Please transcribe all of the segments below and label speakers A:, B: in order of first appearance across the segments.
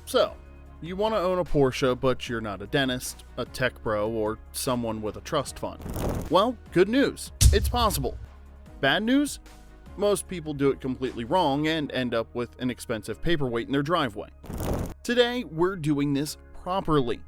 A: So, you want to own a Porsche, but you're not a dentist, a tech bro, or someone with a trust fund. Well, good news, it's possible. Bad news? Most people do it completely wrong and end up with an expensive paperweight in their driveway. Today, we're doing this properly.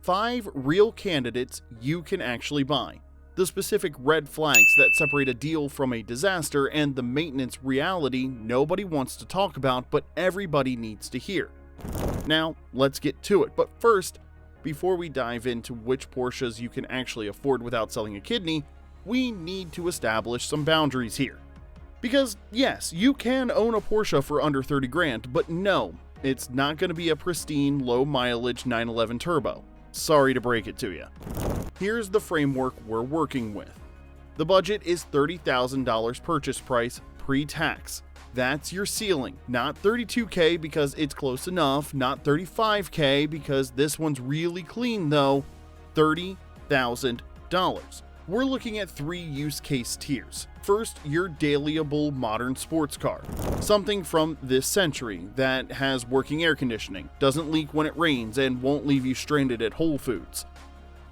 A: 5 real candidates you can actually buy. The specific red flags that separate a deal from a disaster, and the maintenance reality nobody wants to talk about but everybody needs to hear. Now, let's get to it. But first, before we dive into which Porsches you can actually afford without selling a kidney, we need to establish some boundaries here. Because yes, you can own a Porsche for under 30 grand, but no, it's not going to be a pristine, low-mileage 911 Turbo. Sorry to break it to you. Here's the framework we're working with. The budget is $30,000 purchase price pre-tax. That's your ceiling. Not $32K because it's close enough, not $35K because this one's really clean though, $30,000. We're looking at 3 use case tiers. First, your dailyable modern sports car. Something from this century that has working air conditioning, doesn't leak when it rains, and won't leave you stranded at Whole Foods.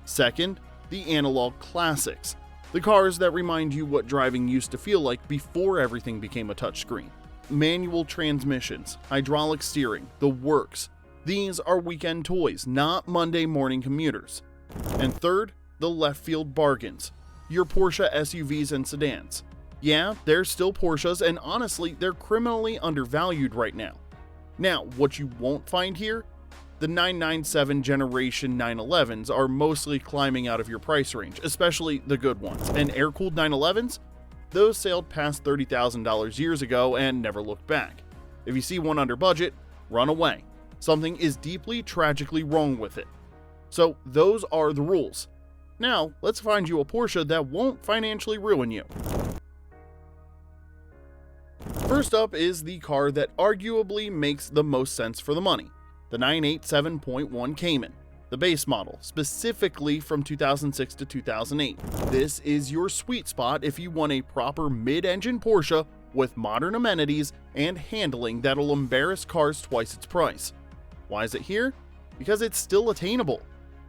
A: Second, the analog classics. The cars that remind you what driving used to feel like before everything became a touchscreen. Manual transmissions, hydraulic steering, the works. These are weekend toys, not Monday morning commuters. And third, the left field bargains. Your Porsche SUVs and sedans. Yeah, they're still Porsches, and honestly, they're criminally undervalued right now. Now, what you won't find here? The 997 generation 911s are mostly climbing out of your price range, especially the good ones. And air-cooled 911s? Those sailed past $30,000 years ago and never looked back. If you see one under budget, run away. Something is deeply, tragically wrong with it. So those are the rules. Now, let's find you a Porsche that won't financially ruin you. First up is the car that arguably makes the most sense for the money. The 987.1 Cayman, the base model, specifically from 2006 to 2008. This is your sweet spot if you want a proper mid-engine Porsche with modern amenities and handling that'll embarrass cars twice its price. Why is it here? Because it's still attainable.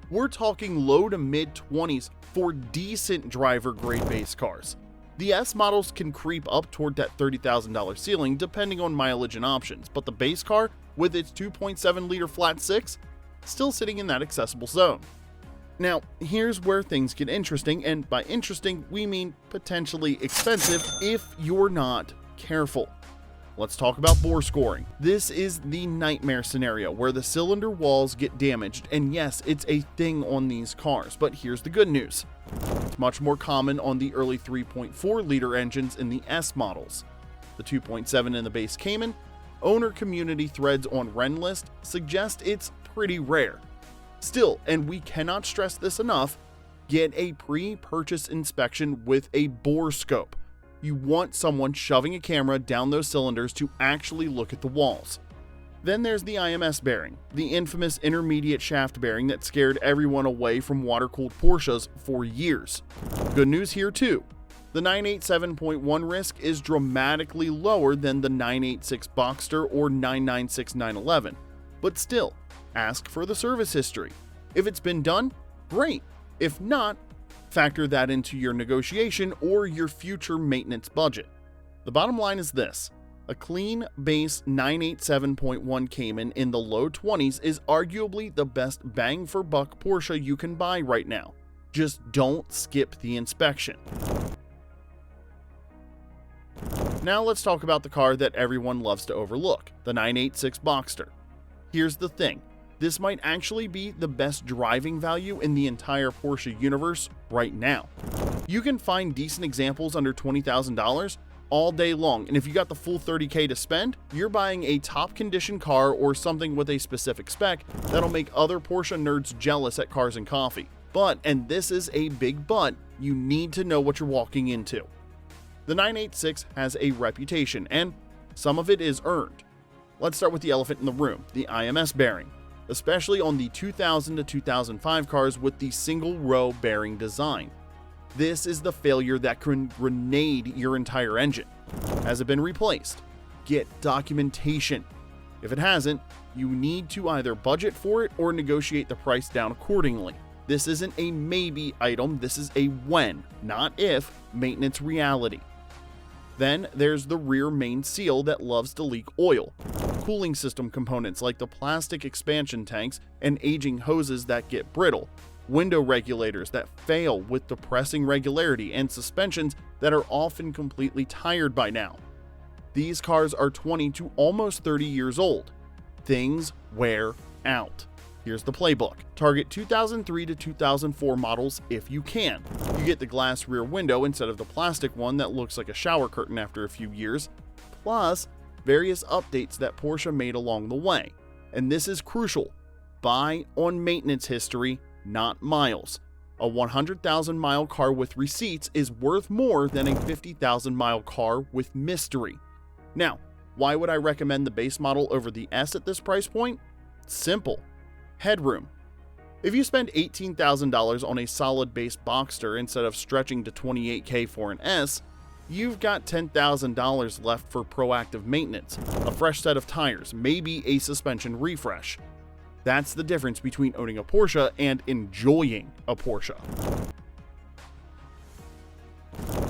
A: We're talking low to mid-20s for decent driver-grade base cars. The S models can creep up toward that $30,000 ceiling depending on mileage and options, but the base car, with its 2.7-liter flat 6, still sitting in that accessible zone. Now, here's where things get interesting, and by interesting, we mean potentially expensive if you're not careful. Let's talk about bore scoring. This is the nightmare scenario where the cylinder walls get damaged, and yes, it's a thing on these cars, but here's the good news. It's much more common on the early 3.4-liter engines in the S models. The 2.7 in the base Cayman, owner community threads on Renlist suggest it's pretty rare. Still, and we cannot stress this enough, get a pre-purchase inspection with a bore scope. You want someone shoving a camera down those cylinders to actually look at the walls. Then there's the IMS bearing, the infamous intermediate shaft bearing that scared everyone away from water-cooled Porsches for years. Good news here too. The 987.1 risk is dramatically lower than the 986 Boxster or 996 911, but still, ask for the service history. If it's been done, great. If not, factor that into your negotiation or your future maintenance budget. The bottom line is this: a clean base 987.1 Cayman in the low 20s is arguably the best bang for buck Porsche you can buy right now. Just don't skip the inspection. Now let's talk about the car that everyone loves to overlook, the 986 Boxster. Here's the thing. This might actually be the best driving value in the entire Porsche universe right now. You can find decent examples under $20,000 all day long, and if you got the full $30K to spend, you're buying a top condition car or something with a specific spec that'll make other Porsche nerds jealous at Cars and Coffee. But, and this is a big but, you need to know what you're walking into. The 986 has a reputation, and some of it is earned. Let's start with the elephant in the room, the IMS bearing, especially on the 2000 to 2005 cars with the single row bearing design. This is the failure that can grenade your entire engine. Has it been replaced? Get documentation. If it hasn't, you need to either budget for it or negotiate the price down accordingly. This isn't a maybe item, this is a when, not if, maintenance reality. Then there's the rear main seal that loves to leak oil, cooling system components like the plastic expansion tanks and aging hoses that get brittle, window regulators that fail with depressing regularity, and suspensions that are often completely tired by now. These cars are 20 to almost 30 years old. Things wear out. Here's the playbook. Target 2003 to 2004 models if you can. You get the glass rear window instead of the plastic one that looks like a shower curtain after a few years, plus various updates that Porsche made along the way. And this is crucial. Buy on maintenance history, not miles. A 100,000 mile car with receipts is worth more than a 50,000 mile car with mystery. Now, why would I recommend the base model over the S at this price point? Simple. Headroom. If you spend $18,000 on a solid base Boxster instead of stretching to $28,000 for an S, you've got $10,000 left for proactive maintenance, a fresh set of tires, maybe a suspension refresh. That's the difference between owning a Porsche and enjoying a Porsche.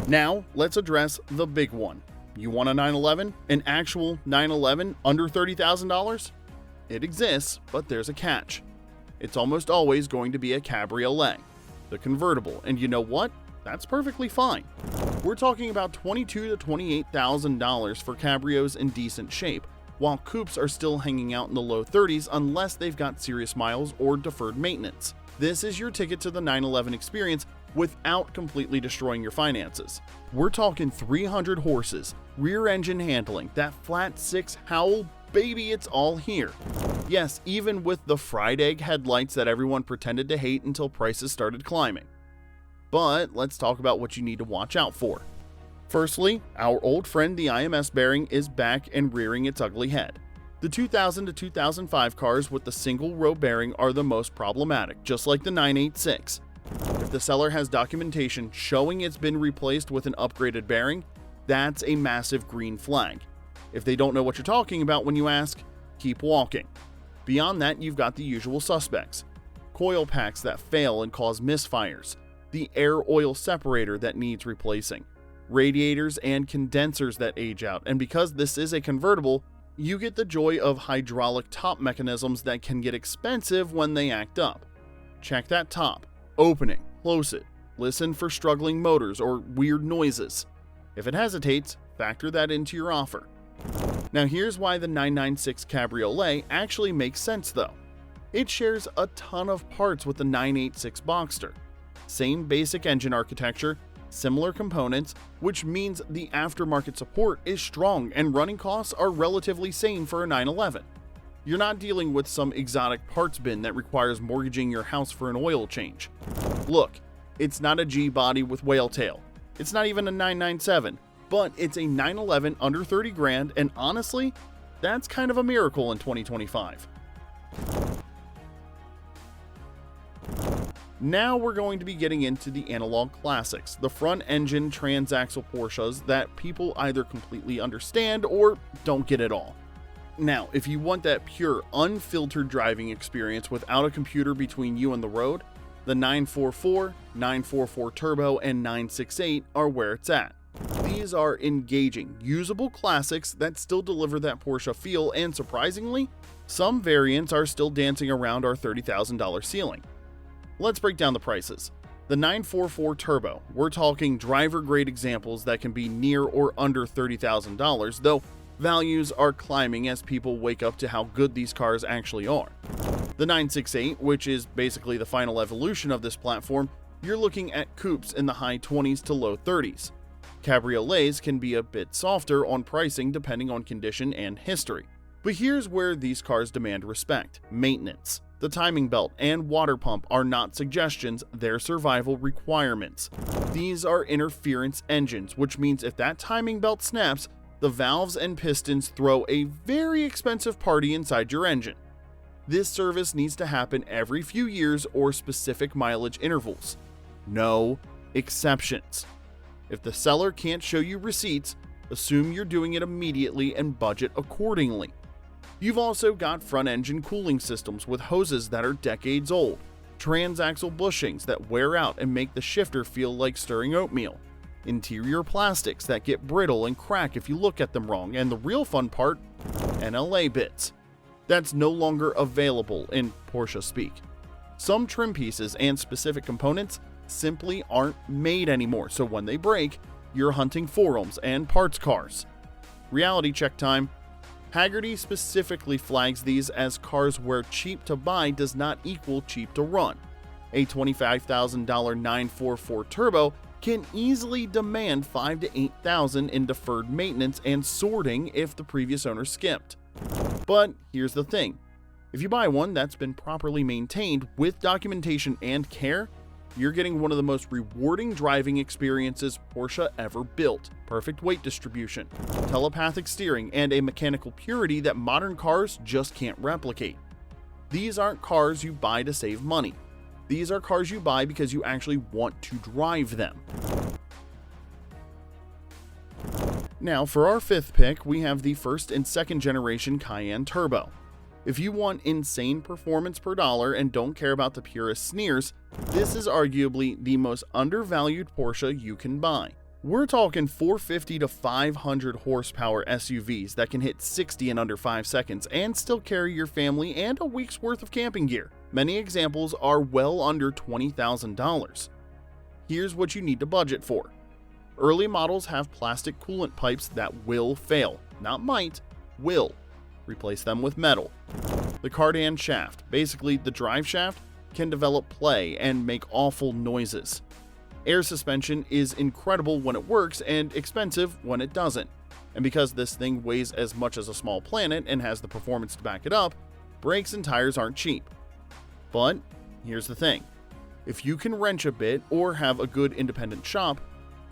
A: Now, let's address the big one. You want a 911? An actual 911 under $30,000? It exists, but there's a catch. It's almost always going to be a Cabriolet, the convertible, and you know what? That's perfectly fine. We're talking about $22,000 to $28,000 for cabrios in decent shape, while coupes are still hanging out in the low 30s unless they've got serious miles or deferred maintenance. This is your ticket to the 911 experience without completely destroying your finances. We're talking 300 horses, rear engine handling, that flat 6 howl, baby, it's all here. Yes, even with the fried egg headlights that everyone pretended to hate until prices started climbing. But let's talk about what you need to watch out for. Firstly, our old friend the IMS bearing is back and rearing its ugly head. The 2000 to 2005 cars with the single row bearing are the most problematic, just like the 986. If the seller has documentation showing it's been replaced with an upgraded bearing, that's a massive green flag. If they don't know what you're talking about when you ask, keep walking. Beyond that, you've got the usual suspects. Coil packs that fail and cause misfires, the air oil separator that needs replacing, radiators and condensers that age out, and because this is a convertible, you get the joy of hydraulic top mechanisms that can get expensive when they act up. Check that top, open it, close it, listen for struggling motors or weird noises. If it hesitates, factor that into your offer. Now here's why the 996 Cabriolet actually makes sense though. It shares a ton of parts with the 986 Boxster. Same basic engine architecture, similar components, which means the aftermarket support is strong and running costs are relatively sane for a 911. You're not dealing with some exotic parts bin that requires mortgaging your house for an oil change. Look, it's not a G-body with whale tail. It's not even a 997, but it's a 911 under 30 grand, and honestly, that's kind of a miracle in 2025. Now we're going to be getting into the analog classics, the front-engine transaxle Porsches that people either completely understand or don't get at all. Now, if you want that pure, unfiltered driving experience without a computer between you and the road, the 944, 944 Turbo, and 968 are where it's at. These are engaging, usable classics that still deliver that Porsche feel, and surprisingly, some variants are still dancing around our $30,000 ceiling. Let's break down the prices. The 944 Turbo, we're talking driver-grade examples that can be near or under $30,000, though values are climbing as people wake up to how good these cars actually are. The 968, which is basically the final evolution of this platform, you're looking at coupes in the high 20s to low 30s. Cabriolets can be a bit softer on pricing depending on condition and history. But here's where these cars demand respect: maintenance. The timing belt and water pump are not suggestions, they're survival requirements. These are interference engines, which means if that timing belt snaps, the valves and pistons throw a very expensive party inside your engine. This service needs to happen every few years or specific mileage intervals. No exceptions. If the seller can't show you receipts, assume you're doing it immediately and budget accordingly. You've also got front-engine cooling systems with hoses that are decades old, transaxle bushings that wear out and make the shifter feel like stirring oatmeal, interior plastics that get brittle and crack if you look at them wrong, and the real fun part, NLA bits. That's no longer available in Porsche speak. Some trim pieces and specific components simply aren't made anymore, so when they break, you're hunting forums and parts cars. Reality check time. Hagerty specifically flags these as cars where cheap to buy does not equal cheap to run. A $25,000 944 Turbo can easily demand $5,000 to $8,000 in deferred maintenance and sorting if the previous owner skipped. But here's the thing, if you buy one that's been properly maintained with documentation and care, you're getting one of the most rewarding driving experiences Porsche ever built. Perfect weight distribution, telepathic steering, and a mechanical purity that modern cars just can't replicate. These aren't cars you buy to save money. These are cars you buy because you actually want to drive them. Now, for our fifth pick, we have the first and second generation Cayenne Turbo. If you want insane performance per dollar and don't care about the purist sneers, this is arguably the most undervalued Porsche you can buy. We're talking 450 to 500 horsepower SUVs that can hit 60 in under 5 seconds and still carry your family and a week's worth of camping gear. Many examples are well under $20,000. Here's what you need to budget for. Early models have plastic coolant pipes that will fail, not might, will. Replace them with metal. The cardan shaft, basically the drive shaft, can develop play and make awful noises. Air suspension is incredible when it works and expensive when it doesn't. And because this thing weighs as much as a small planet and has the performance to back it up, brakes and tires aren't cheap. But here's the thing, if you can wrench a bit or have a good independent shop,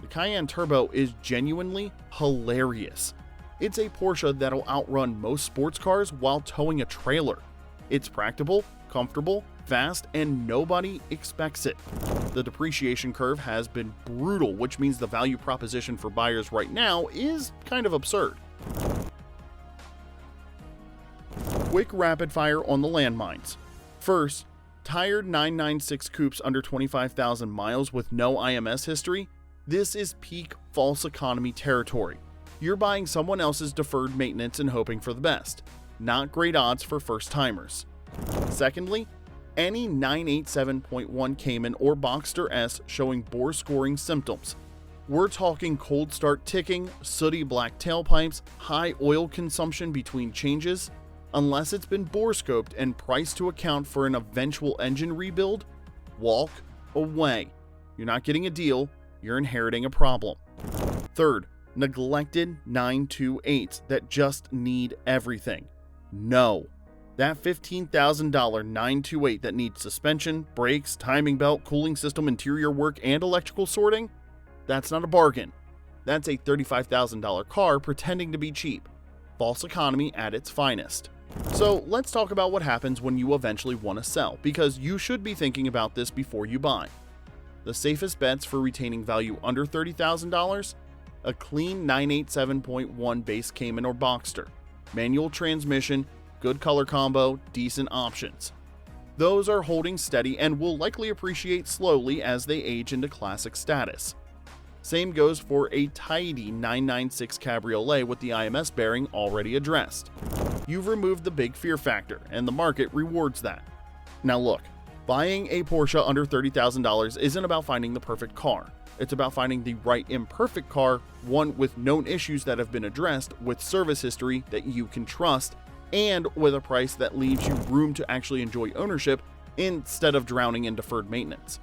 A: the Cayenne Turbo is genuinely hilarious. It's a Porsche that'll outrun most sports cars while towing a trailer. It's practical, comfortable, fast, and nobody expects it. The depreciation curve has been brutal, which means the value proposition for buyers right now is kind of absurd. Quick rapid fire on the landmines. First, tired 996 coupes under 25,000 miles with no IMS history. This is peak false economy territory. You're buying someone else's deferred maintenance and hoping for the best. Not great odds for first-timers. Secondly, any 987.1 Cayman or Boxster S showing bore scoring symptoms. We're talking cold start ticking, sooty black tailpipes, high oil consumption between changes. Unless it's been bore scoped and priced to account for an eventual engine rebuild, walk away. You're not getting a deal, you're inheriting a problem. Third, neglected 928s that just need everything. No. That $15,000 928 that needs suspension, brakes, timing belt, cooling system, interior work, and electrical sorting? That's not a bargain. That's a $35,000 car pretending to be cheap. False economy at its finest. So let's talk about what happens when you eventually want to sell, because you should be thinking about this before you buy. The safest bets for retaining value under $30,000? A clean 987.1 base Cayman or Boxster, manual transmission, good color combo, decent options. Those are holding steady and will likely appreciate slowly as they age into classic status. Same goes for a tidy 996 Cabriolet with the IMS bearing already addressed. You've removed the big fear factor, and the market rewards that. Now look, buying a Porsche under $30,000 isn't about finding the perfect car. It's about finding the right imperfect car, one with known issues that have been addressed, with service history that you can trust, and with a price that leaves you room to actually enjoy ownership instead of drowning in deferred maintenance.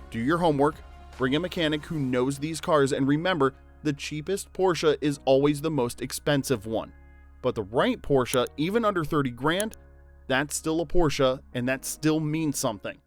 A: Do your homework, bring a mechanic who knows these cars, and remember, the cheapest Porsche is always the most expensive one. But the right Porsche, even under 30 grand, that's still a Porsche, and that still means something.